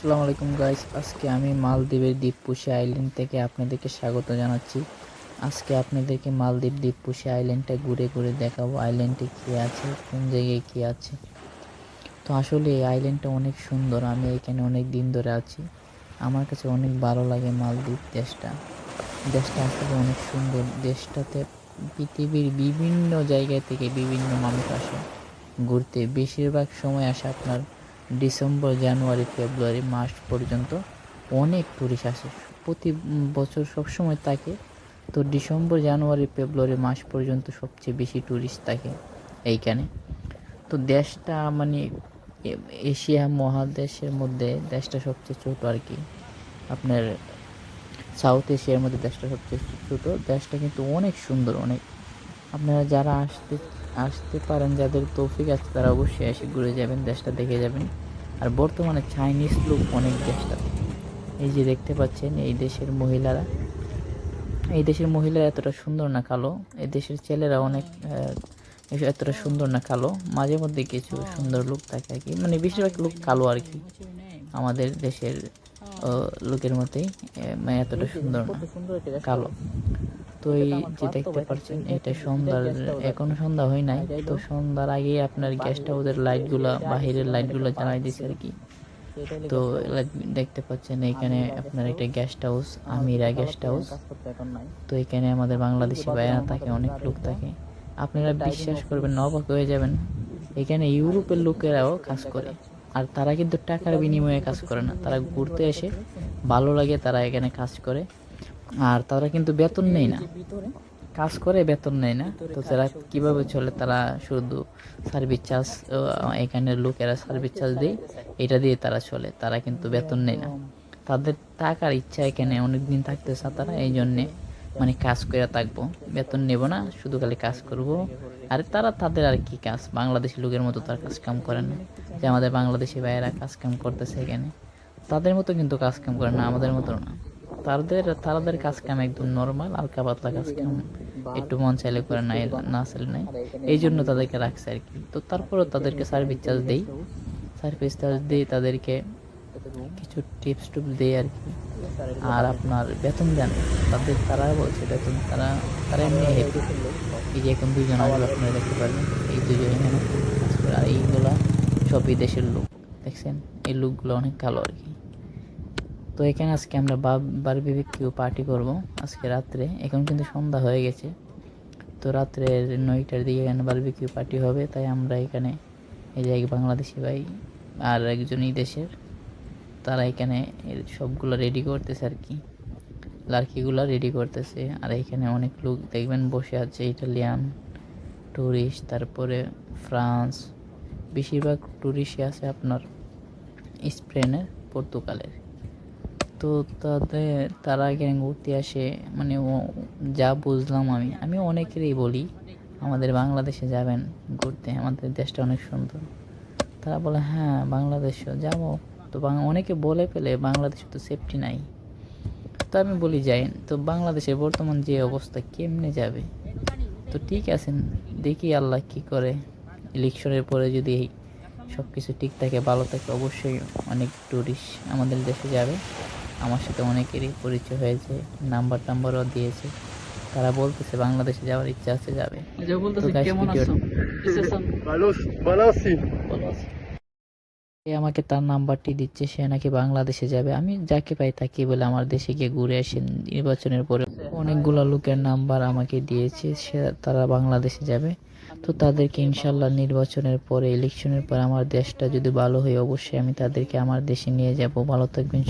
আসসালামু আলাইকুম গাইস, আজকে আমি মালদ্বীপের দ্বীপপুশি আইল্যান্ড থেকে আপনাদেরকে স্বাগত জানাচ্ছি। আজকে আপনাদেরকে মালদ্বীপ দ্বীপপুশি আইল্যান্ডটা ঘুরে ঘুরে দেখাবো। আইল্যান্ডে কী আছে, কোন জায়গায় কী আছে। তো আসলে এই আইল্যান্ডটা অনেক সুন্দর। আমি এখানে অনেক দিন ধরে আছি। আমার কাছে অনেক ভালো লাগে মালদ্বীপ দেশটা। দেশটা আসলে অনেক সুন্দর। দেশটাতে পৃথিবীর বিভিন্ন জায়গা থেকে বিভিন্ন মানুষ আসে ঘুরতে। বেশিরভাগ সময় আসে আপনার ডিসেম্বর, জানুয়ারি, ফেব্রুয়ারি মাস পর্যন্ত অনেক টুরিস্ট আসে। প্রতি বছর সবসময় থাকে। তো ডিসেম্বর, জানুয়ারি, ফেব্রুয়ারি মাস পর্যন্ত সবচেয়ে বেশি টুরিস্ট থাকে এইখানে। তো দেশটা মানে এশিয়া মহাদেশের মধ্যে দেশটা সবচেয়ে ছোট আর কি। আপনার সাউথ এশিয়ার মধ্যে দেশটা সবচেয়ে ছোট। দেশটা কিন্তু অনেক সুন্দর, অনেক। আপনারা যারা আসতে পারেন, যাদের তৌফিক আছে, তারা অবশ্যই এসে ঘুরে যাবেন, দেশটা দেখে যাবেন। আর বর্তমানে চাইনিজ লোক অনেক দেশটাতে। এই যে দেখতে পাচ্ছেন, এই দেশের মহিলারা এতটা সুন্দর না কালো। এই দেশের ছেলেরা অনেক এতটা সুন্দর না কালো। মাঝে মধ্যে কিছু সুন্দর লোক থাকে আর কি, মানে বেশিরভাগ লোক কালো আর কি। আমাদের দেশের লোকের মতোই, মানে এতটা সুন্দর না, কালো। তো এই যে দেখতে পাচ্ছেন, এটা সন্ধ্যার, এখনো সন্ধ্যা হয় নাই। তো সন্ধ্যার আগেই আপনার গেস্ট হাউসের লাইটগুলা, বাহিরের লাইটগুলো জ্বালাই দিছে আর কি। তো দেখতে পাচ্ছেন এখানে আপনার একটা গেস্ট হাউস, আমিরা গেস্ট হাউস। তো এখানে আমাদের বাংলাদেশি ভাইয়েরা থাকে, অনেক লোক থাকে। আপনারা বিশ্বাস করবেন না, অবাক হয়ে যাবেন, এখানে ইউরোপের লোকেরাও কাজ করে। আর তারা কিন্তু টাকার বিনিময়ে কাজ করে না, তারা ঘুরতে এসে ভালো লাগে, তারা এখানে কাজ করে। আর তারা কিন্তু বেতন নেয় না, কাজ করে বেতন নেয় না। তো তারা কিভাবে চলে, তারা শুধু সার্ভিস চার্জ, এখানের লোকেরা সার্ভিস চার্জ দেয়, এটা দিয়ে তারা চলে। তারা কিন্তু বেতন নেয় না। তাদের টাকার ইচ্ছা, এখানে অনেক দিন থাকতে চায় তারা, এই জন্যে মানে কাজ করে থাকবো, বেতন নেব না, শুধু খালি কাজ করব। আর তারা তাদের আর কি কাজ, বাংলাদেশি লোকের মতো তার কাজ কাম করে না। যে আমাদের বাংলাদেশি ভাইয়েরা কাজ কাম করতেছে এখানে, তাদের মতো কিন্তু কাজ কাম করে না, আমাদের মতো না। তাদের কাজ কাম একদম নর্মাল, হালকা পাতলা কাজ কাম, একটু মন চাইলে করে, নাই না চাইলে নাই। এই জন্য তাদেরকে রাখছে আর কি। তো তারপরেও তাদেরকে সার্ভিস চার্জ দিই তাদেরকে, কিছু টিপস টুপস দেয় আর কি। আর আপনার বেতন দেন তারা বলছে বেতন, তারা তারা এমনি হ্যাপি। এই যে এখন দুজন আসবে, আপনারা দেখতে পারবেন, এই দুজন এখানে কাজ করে। আর এইগুলা সব বিদেশের লোক, দেখছেন, এই লোকগুলো অনেক কালো আর কি। তো এখানে আজকে আমরা বারবিকিউ পার্টি করব আজকে রাত্রে। এখন কিন্তু সন্ধ্যা হয়ে গেছে। তো রাত্রে 9টার দিকে এখানে বারবিকিউ পার্টি হবে। তাই আমরা এখানে, এই যে এক বাংলাদেশি ভাই আর একজন এই দেশের, তারা এখানে সবগুলো রেডি করতেছে আর কি, লার্কিগুলো রেডি করতেছে। আর এখানে অনেক লোক দেখবেন বসে আছে, ইটালিয়ান ট্যুরিস্ট, তারপরে ফ্রান্স, বেশিরভাগ ট্যুরিস্টই আছে আপনার স্পেনের, পর্তুগালের। তো তারা এখানে ঘুরতে আসে, মানে যা বুঝলাম আমি অনেকেরই বলি, আমাদের বাংলাদেশে যাবেন ঘুরতে, আমাদের দেশটা অনেক সুন্দর। তারা বলে হ্যাঁ বাংলাদেশও যাবো। তো অনেকে বলে ফেলে বাংলাদেশে তো সেফটি নাই। তো আমি বলি যাই, তো বাংলাদেশের বর্তমান যে অবস্থা, কেমনে যাবে। তো ঠিক আছে, দেখি আল্লাহ কি করে। ইলেকশনের পরে যদি সব কিছু ঠিক থাকে, ভালো থাকে, অবশ্যই অনেক টুরিস্ট আমাদের দেশে যাবে। আমার সাথে অনেকেরই পরিচয় হয়েছে, নাম্বারও দিয়েছে। তারা বলতেছে বাংলাদেশে যাওয়ার ইচ্ছা আছে, যাবে। তো গাইস, সে আমাকে তার নাম্বারটি দিচ্ছে, সে নাকি বাংলাদেশে যাবে। আমি যাকে পাই তাকে বলে আমার দেশে গিয়ে ঘুরে আসি। নির্বাচনের পরে অনেকগুলো লোকের নাম্বার আমাকে দিয়েছে, তারা বাংলাদেশে যাবে। তো তাদেরকে ইনশাল্লাহ নির্বাচনের পরে, ইলেকশনের পরে আমার দেশটা যদি ভালো হয়, অবশ্যই আমি তাদেরকে আমার দেশে নিয়ে যাব। ভালো থাকবেন।